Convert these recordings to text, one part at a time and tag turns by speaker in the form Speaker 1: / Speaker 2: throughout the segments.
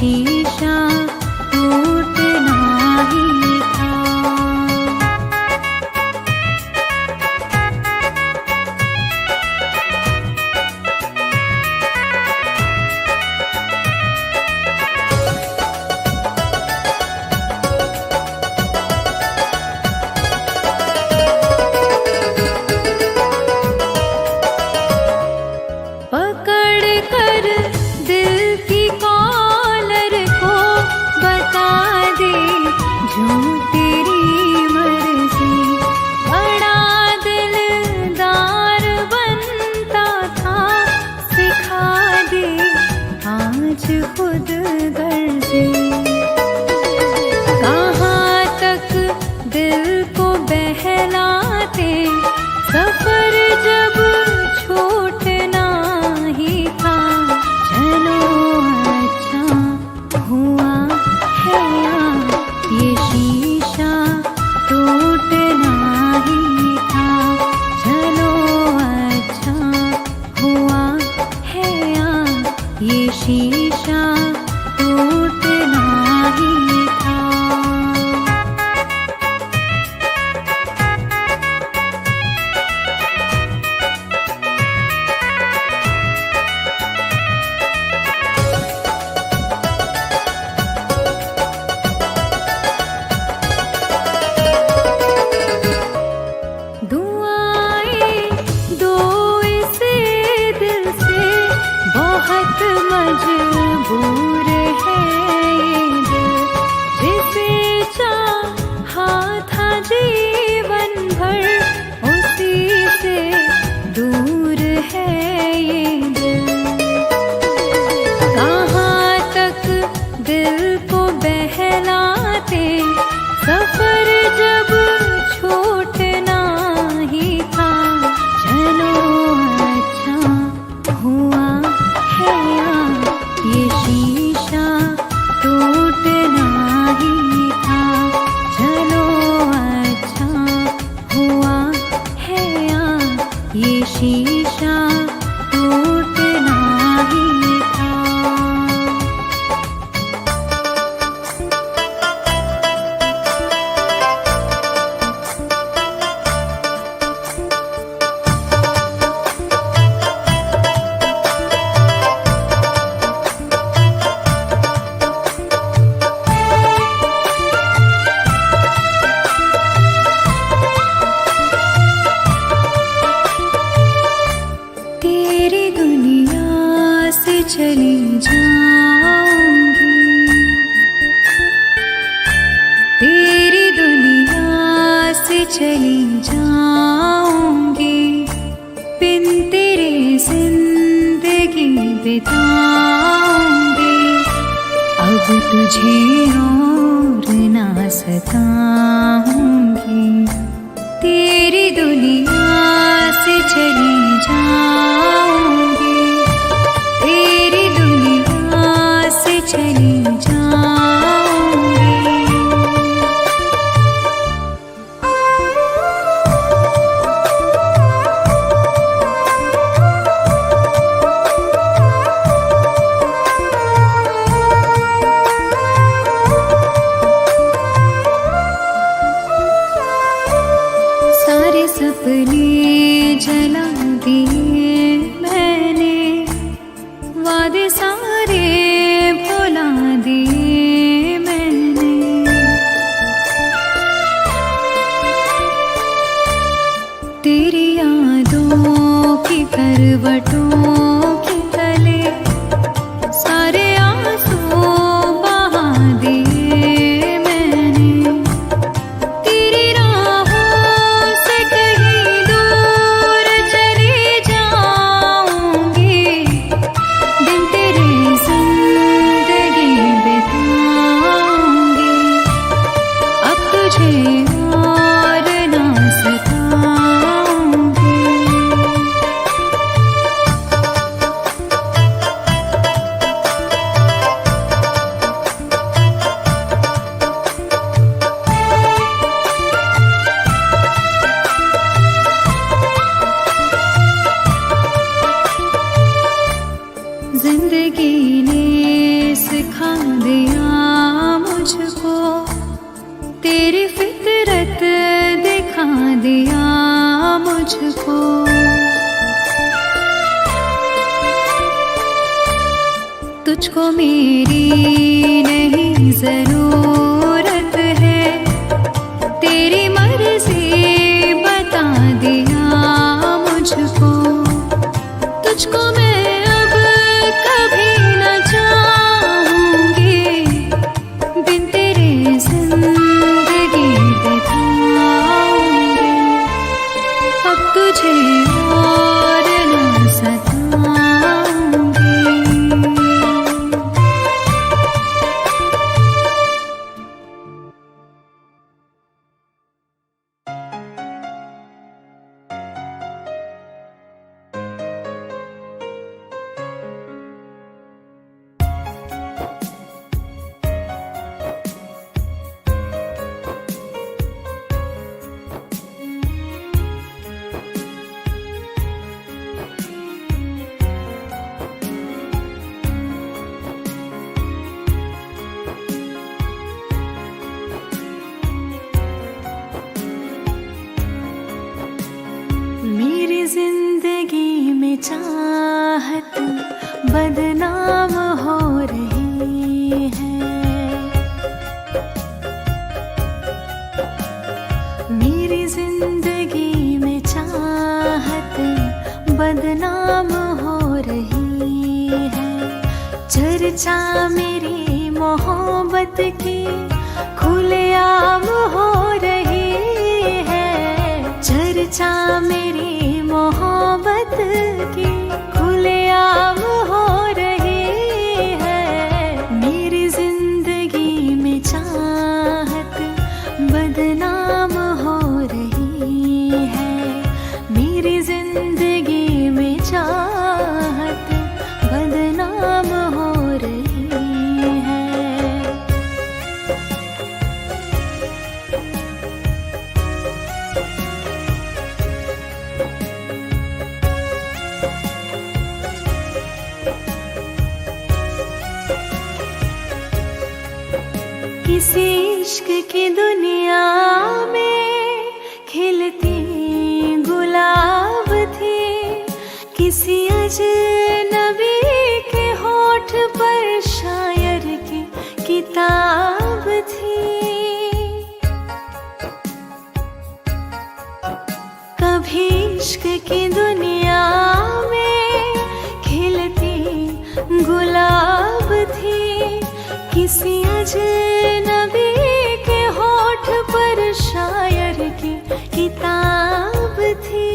Speaker 1: शीशा टूटना ही था। पकड़ कर दिल की कॉलर को बता दे जो तेरी मर्जी। बड़ा दिलदार बनता था, सिखा दे आज खुद गर्जी। कहाँ तक दिल को बहलाते, सफर जब छूटना ही था। चलो अच्छा हुआ है ये शीशा टूटना ही था। चलो अच्छा हुआ है ये शीशा टूटना ही था। मजबूर है ये दिल, जिसे चाहा था जीवन भर, उसी से दूर है ये दिल। कहाँ तक दिल को बहलाते, सफर जब छूटना ही था। चलो अच्छा हुआ है ये शीशा टूटना ही था। चलो अच्छा हुआ है ये शीशा टूटना ही था। तेरी दुनिया से चली जाऊंगी, तेरी दुनिया से चली जाऊंगी। बिन तेरे जिंदगी बिताऊंगी। अब तुझे और ना सताऊंगी। तेरी दुनिया से चली जाऊंगी, तेरी दुनिया से चली जाऊंगी। सारे सपने जला दिए मैंने, वादे सारे भुला दिए मैंने। तेरी यादों की करवटों के तले सारे आंसू बहा दिए मैंने। तेरी राहों से कहीं दूर चली जाऊंगी। दिन तेरी जिंदगी बिताऊंगी। अब तुझे और ना सताऊंगी। मुझको। तुझको मेरी नहीं जरूरत है, तेरी मर्जी बता दिया मुझको। तुझको मैं अब कभी न चाहूंगी, बिन तेरे जिंदगी बिताऊंगी। अब तुझे और न सताऊंगी। मेरी जिंदगी में चाहत बदनाम हो रही है। मेरी जिंदगी में चाहत बदनाम हो रही है। चर्चा मेरी मोहब्बत की खुलेआम हो रही है। चर्चा मेरी मोहब्बत की खुलेआम हो रही है। मेरी जिंदगी में चाहत बदनाम हो रही है। मेरी जिंदगी में चाहत बदनाम हो रही है। किसी इश्क की दुनिया में खिलती गुलाब थी। किसी अजनबी के होठ पर शायर की किताब थी। कभी इश्क की दुनिया में खिलती गुलाब थी। किसी अजनबी के होठ पर शायर की किताब थी।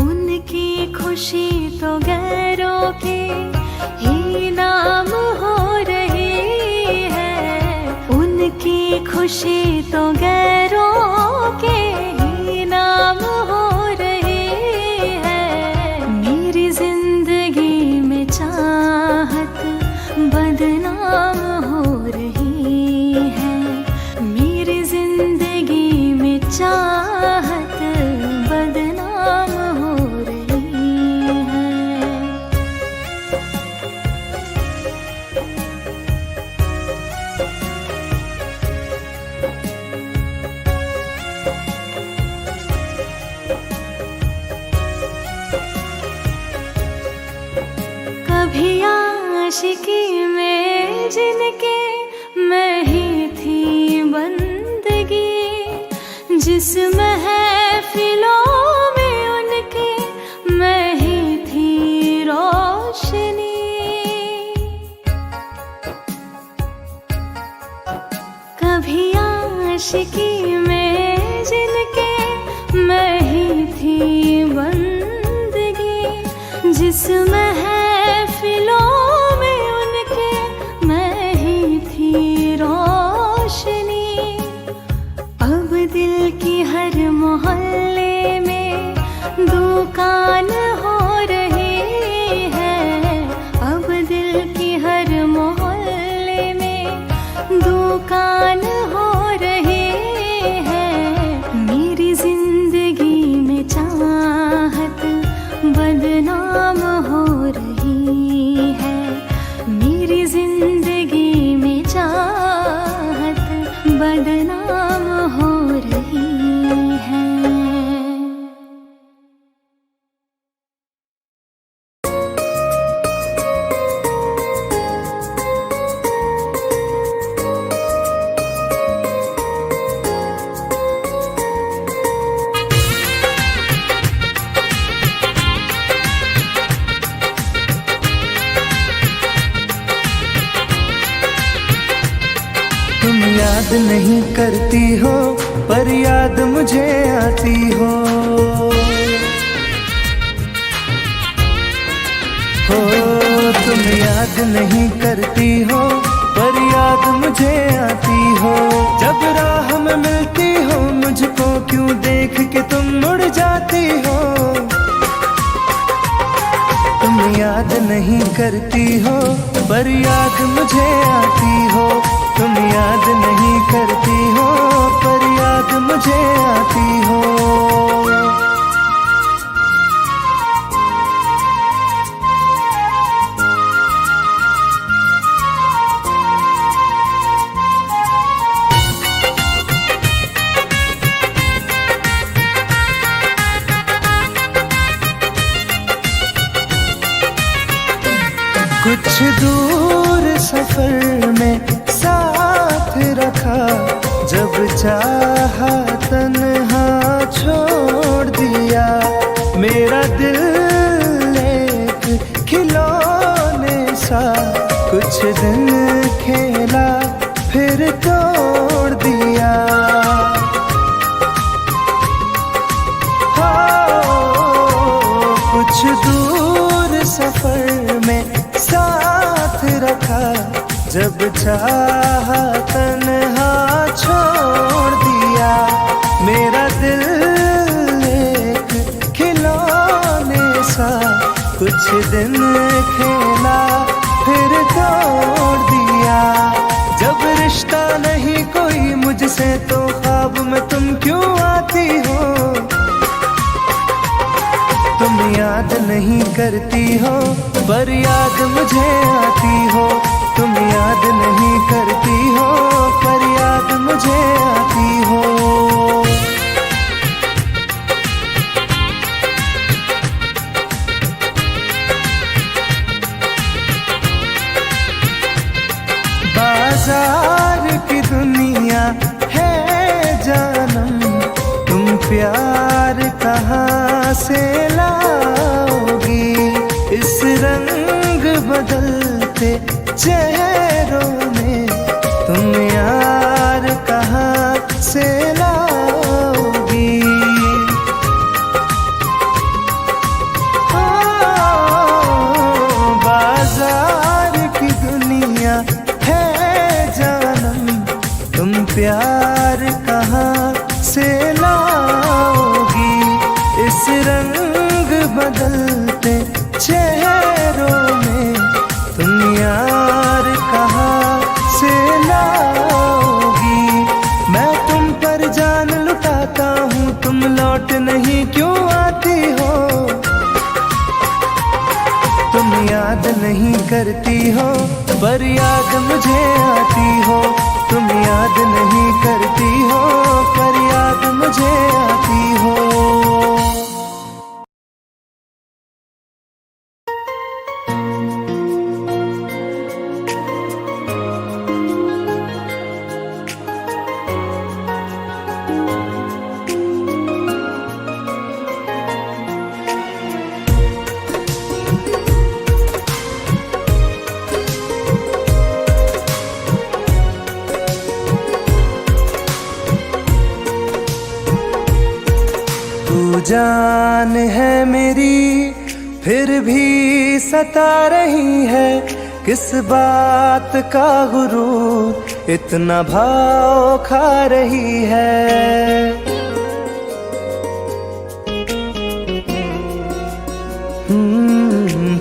Speaker 1: उनकी खुशी तो गैरों के ही नाम हो रही है। उनकी खुशी तो गैरों के ही नाम हो रही है। मेरी जिंदगी में चाहत बदनाम हो रही है। मेरी जिंदगी में चाहत बदनाम हो रही है। कभी आशिकी में जिनके मैं ही थी बंदगी। जिस महफिलों में उनके मैं ही थी रोशनी। कभी आशिकी में जिनके मैं ही थी बंदगी। जिस महफिलों में उनके मैं ही थी रोशनी। अब दिल की हर मोहल्ले में दुकान हो रही है। अब दिल की हर मोहल्ले में दुकान हो रही है। मेरी जिंदगी में चाहत बदनाम हो रही है। मेरी जिंदगी में चाहत बदनाम हो रही है।
Speaker 2: याद नहीं करती हो पर याद मुझे आती हो। तुम याद नहीं करती हो पर याद मुझे आती हो। जब राह में मिलती हो मुझको क्यों देख के तुम मुड़ जाती हो। तुम याद नहीं करती हो पर याद मुझे आती हो। तुम याद नहीं करती हो पर याद मुझे आती हो। कुछ दूर सफर में साथ रखा, जब चाहा तन्हा छोड़ दिया। मेरा दिल एक खिलौने सा कुछ दिन खेला फिर तोड़ दिया। कुछ दूर सफर में साथ रखा, जब चाहा तन्हा छोड़ दिया। मेरा दिल एक खिलौने सा कुछ दिन खेला फिर तोड़ दिया। जब रिश्ता नहीं कोई मुझसे तो ख्वाब में तुम क्यों आती हो। तुम याद नहीं करती हो पर याद मुझे आती हो। तुम याद नहीं करती हो पर याद मुझे आती हो। बाजार की दुनिया है जानम, तुम प्यार कहाँ से लाओगी। इस रंग बदलते चेहरों में तुम यार कहाँ से लाओगी। बाजार की दुनिया है जानम, तुम प्यार कहाँ से लाओगी। इस रंग बदलते चेहरों में तुम यार कहाँ से लाओगी। मैं तुम पर जान लुटाता हूँ, तुम लौट नहीं क्यों आती हो। तुम याद नहीं करती हो पर याद मुझे आती हो। तुम याद नहीं करती हो पर याद मुझे आती हो। जान है मेरी फिर भी सता रही है। किस बात का गुरूर इतना भाव खा रही है।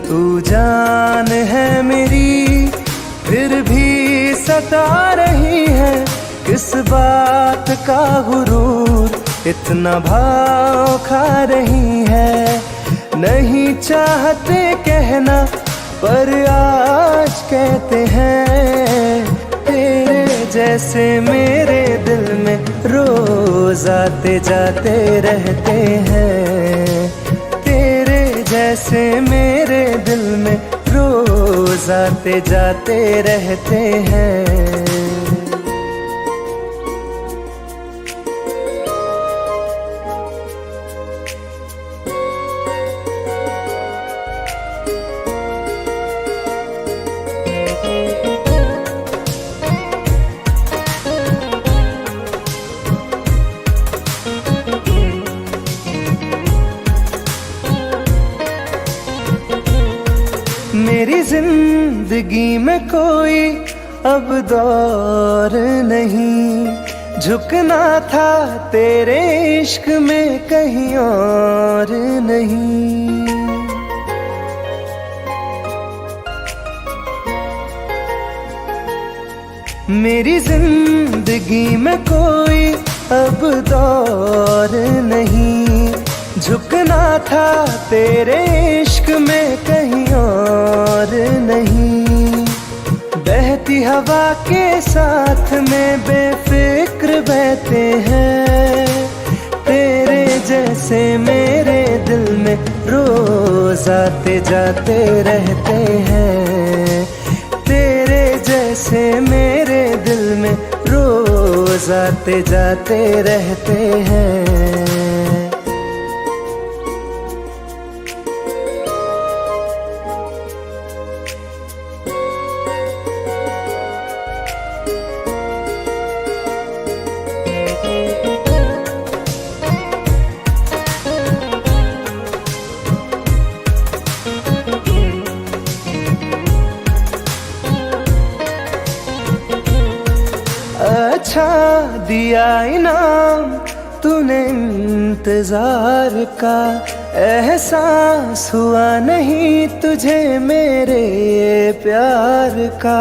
Speaker 2: तू जान है मेरी फिर भी सता रही है। किस बात का गुरूर इतना भाव खा रही है। नहीं चाहते कहना पर आज कहते हैं। तेरे जैसे मेरे दिल में रोज आते जाते रहते हैं। तेरे जैसे मेरे दिल में रोज आते जाते रहते हैं। मेरी जिंदगी में कोई अब दौर नहीं, झुकना था तेरे इश्क में कहीं और नहीं। मेरी जिंदगी में कोई अब दौर नहीं, झुकना था तेरे इश्क में कहीं और नहीं। बहती हवा के साथ में बेफिक्र बहते हैं, तेरे जैसे मेरे दिल में रोज आते जाते रहते हैं। तेरे जैसे मेरे दिल में रोज आते जाते रहते हैं। अच्छा दिया इनाम तूने इंतजार का, एहसास हुआ नहीं तुझे मेरे प्यार का।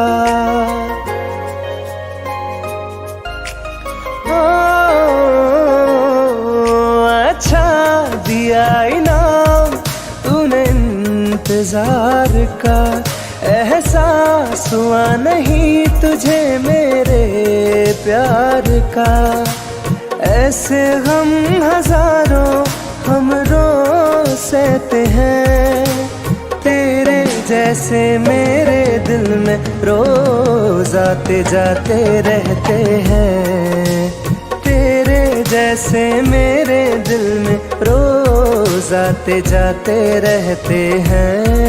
Speaker 2: अच्छा दिया इनाम तूने इंतजार का, एहसास हुआ नहीं तुझे मेरे प्यार का। ऐसे हम हजारों हम रोज सहते हैं, तेरे जैसे मेरे दिल में रोज आते जाते रहते हैं। तेरे जैसे मेरे दिल में रोज आते जाते रहते हैं।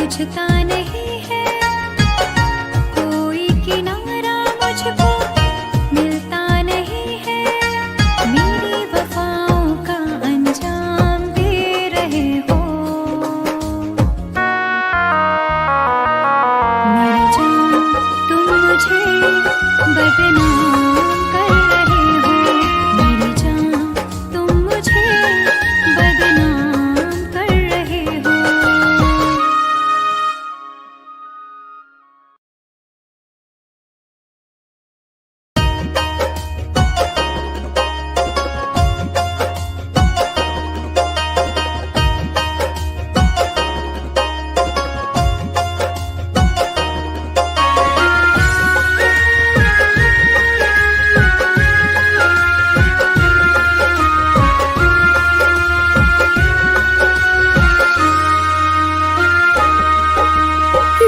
Speaker 1: बुझता नहीं है, कोई किनारा मुझको मिलता नहीं है। मेरी वफाओं का अंजाम दे रहे हो। मर जाऊं तुम मुझे बदनाम कर रहे हो। मर जाऊं तुम मुझे बदनाम कर रहे हो।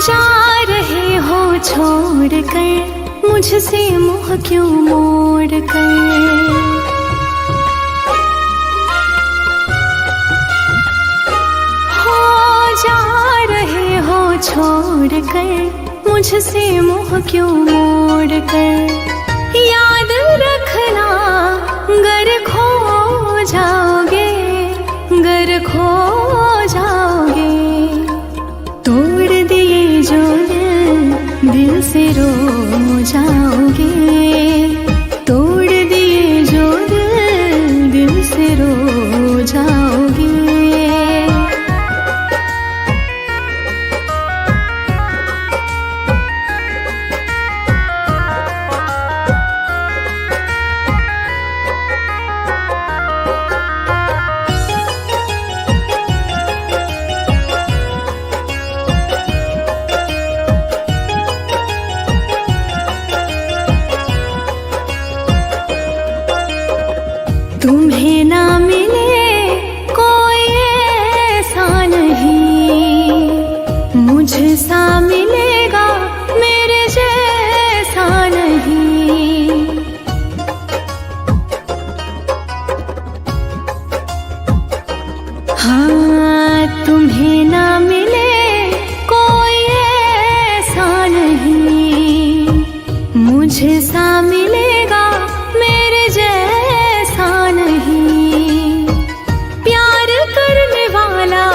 Speaker 1: जा रहे हो छोड़ कर मुझसे मुँह क्यों मोड़ कर। हो जा रहे हो छोड़ कर मुझसे मुँह क्यों मोड़ कर। याद रखना गर खो जाओगे, गर खो जाओगे। तोड़ दिए जो दिल से रो जाओगे। तोड़ दिए जो दिल से रो जाओगे। तुम्हें ना मिले कोई ऐसा नहीं, मुझसा मिलेगा मेरे जैसा नहीं। हाँ तुम्हें ना मिले कोई ऐसा नहीं, मुझसा मिलेगा मेरे जैसा नहीं। प्यार करने वाला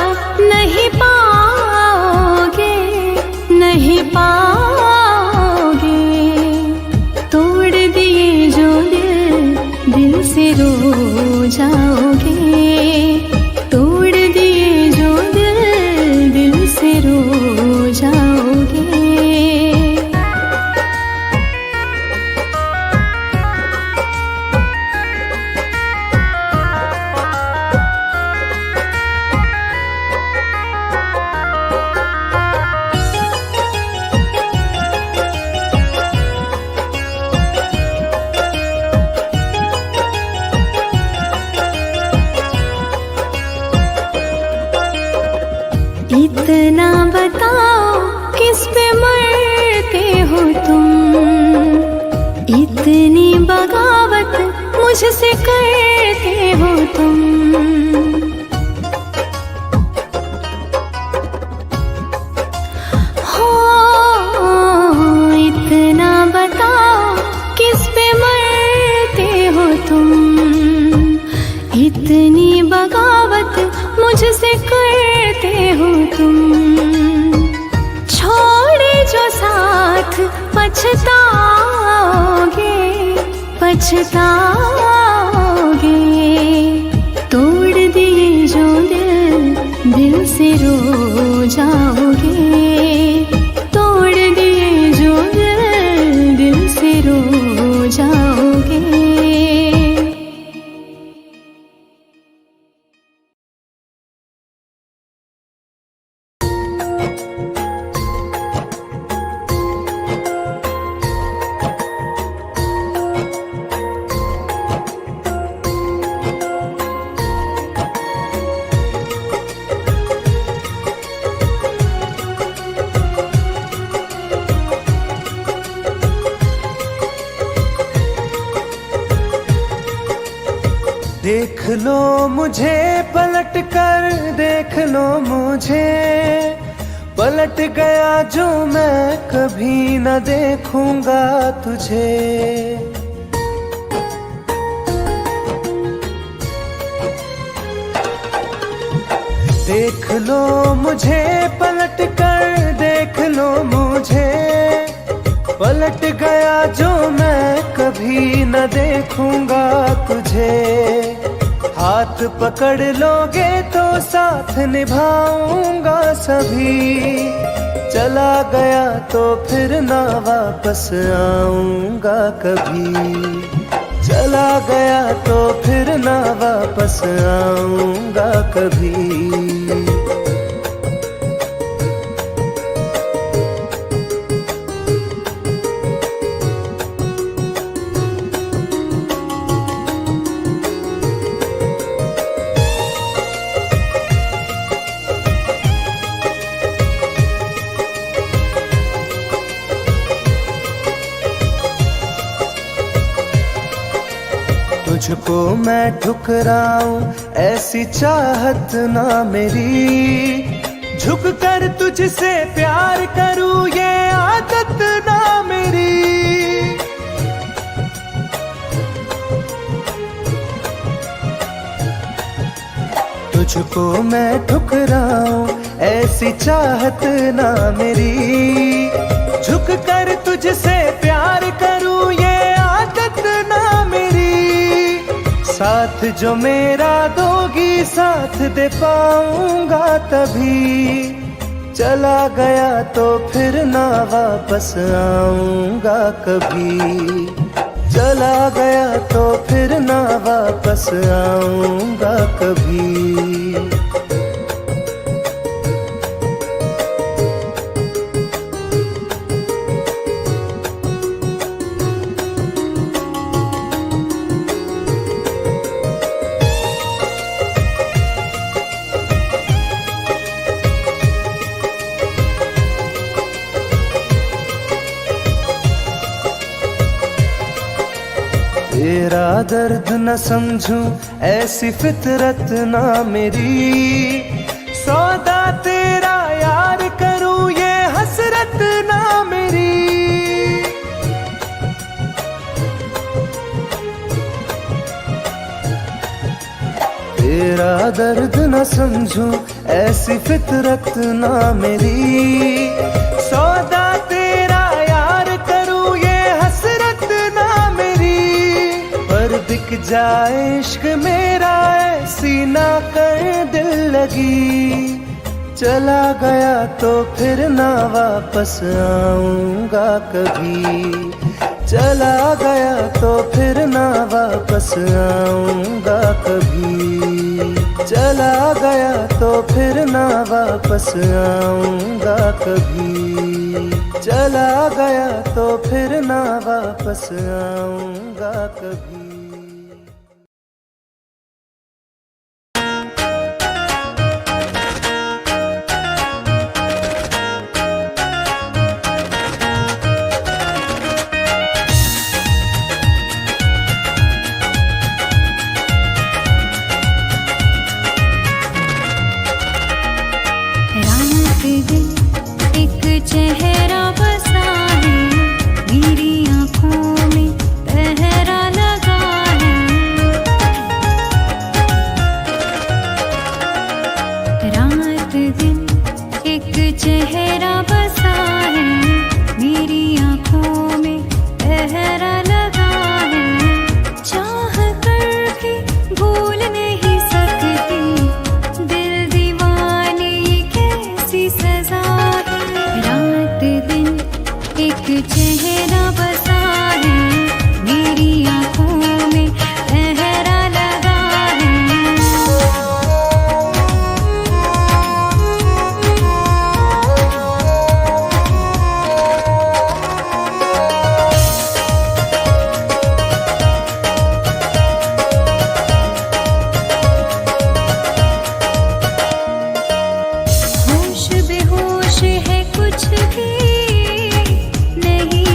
Speaker 1: नहीं पाओगे, नहीं पाओगे। तोड़ दिए जो दिल से रो जाओगे। तोड़ दिए जो दिल से रो जाओगे। इतना बताओ किस पे मरते हो तुम। इतनी बगावत मुझसे करते हो तुम। हो इतना बताओ किस पे मरते हो तुम। इतनी बगावत मुझसे करते हो तुम। छोड़े जो साथ पछताओगे, पछताओगे। तोड़ दिए जो दिल से रो जाओगे। तोड़ दिए जो दिल से रो जाओगे।
Speaker 2: देख लो मुझे पलट कर, देख लो मुझे पलट गया जो मैं कभी न देखूंगा तुझे। देख लो मुझे पलट कर, देख लो मुझे, पलट गया जो मैं कभी न देखूंगा तुझे। हाथ पकड़ लोगे तो साथ निभाऊंगा सभी, चला गया तो फिर ना वापस आऊंगा कभी। चला गया तो फिर ना वापस आऊंगा कभी। तुझको मैं ठुकराऊं ऐसी चाहत ना मेरी, झुक कर तुझसे प्यार करूं ये आदत ना मेरी। तुझको मैं ठुकराऊं ऐसी चाहत ना मेरी, झुक कर तुझसे प्यार करूं ये आदत ना मेरी। साथ जो मेरा दोगी साथ दे पाऊंगा तभी, चला गया तो फिर ना वापस आऊंगा कभी। चला गया तो फिर ना वापस आऊंगा कभी। तेरा दर्द न समझूं ऐसी फितरत ना मेरी, सौदा तेरा यार करूं ये हसरत ना मेरी। तेरा दर्द न समझूं ऐसी फितरत ना मेरी, सौदा तेरा यार करूं ये हसरत ना मेरी। पर बिक जाए इश्क मेरा ऐसी ना कर दिल लगी, चला गया तो फिर ना वापस आऊंगा कभी। चला गया तो फिर ना वापस आऊंगा कभी। चला गया तो फिर ना वापस आऊंगा कभी। चला गया तो फिर ना वापस आऊंगा कभी।
Speaker 1: एक चेहरा बसा है मेरी आँखों में, पहरा लगा है। रात दिन एक चेहरा बसा है मेरी आँखों में, पहरा लगा है। चाह कर भी भूल नहीं सकती, दिल दीवाने कैसी सजा है। रात दिन एक चेहरा बसा है मेरी आँखों में, पहरा लगा है। होश बेहोश है कुछ भी नहीं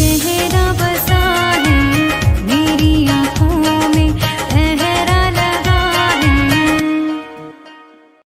Speaker 1: चेहरा बसा है मेरी